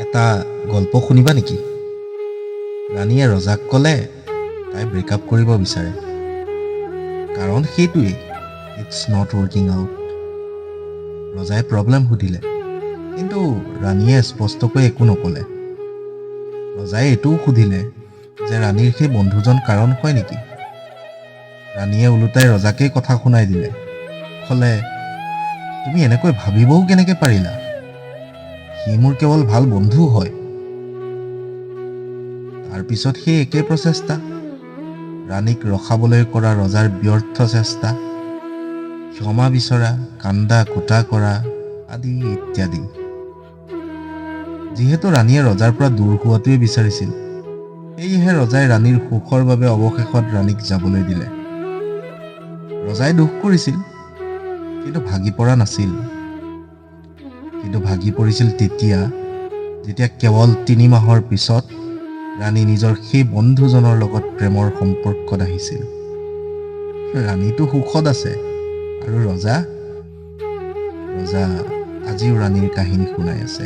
এটা গল্প শুনিবা নেকি? ৰাণীয়ে ৰজাক ক'লে তাই ব্ৰেকআপ কৰিব বিচাৰে। কাৰণ সেইটোৱেই, ইটছ নট ৱৰ্কিং আউট। ৰজাই প্ৰব্লেম সুধিলে, কিন্তু ৰাণীয়ে স্পষ্টকৈ একো নক'লে। ৰজাই এইটোও সুধিলে যে ৰাণীৰ সেই বন্ধুজন কাৰণ হয় নেকি? ৰাণীয়ে ওলোটাই ৰজাকেই কথা শুনাই দিলে। ক'লে, তুমি এনেকৈ ভাবিবও কেনেকৈ পাৰিলা? সি মোৰ কেৱল ভাল বন্ধু হয়। তাৰপিছত সেই একে প্ৰচেষ্টা, ৰাণীক ৰখাবলৈ কৰা ৰজাৰ ব্যৰ্থ চেষ্টা, ক্ষমা বিচৰা, কান্দা কোটা কৰা আদি ইত্যাদি। যিহেতু ৰাণীয়ে ৰজাৰ পৰা দূৰ হোৱাটোৱে বিচাৰিছিল, সেয়েহে ৰজাই ৰাণীৰ সুখৰ বাবে অৱশেষত ৰাণীক যাবলৈ দিলে। ৰজাই দুখ কৰিছিল, কিন্তু ভাগি পৰা নাছিল। কিন্তু ভাগি পৰিছিল তেতিয়া, যেতিয়া কেৱল ৩ মাহৰ পিছত ৰাণী নিজৰ সেই বন্ধুজনৰ লগত প্ৰেমৰ সম্পৰ্কত আহিছিল। ৰাণীটো সুখত আছে, আৰু ৰজা আজিও ৰাণীৰ কাহিনী শুনাই আছে।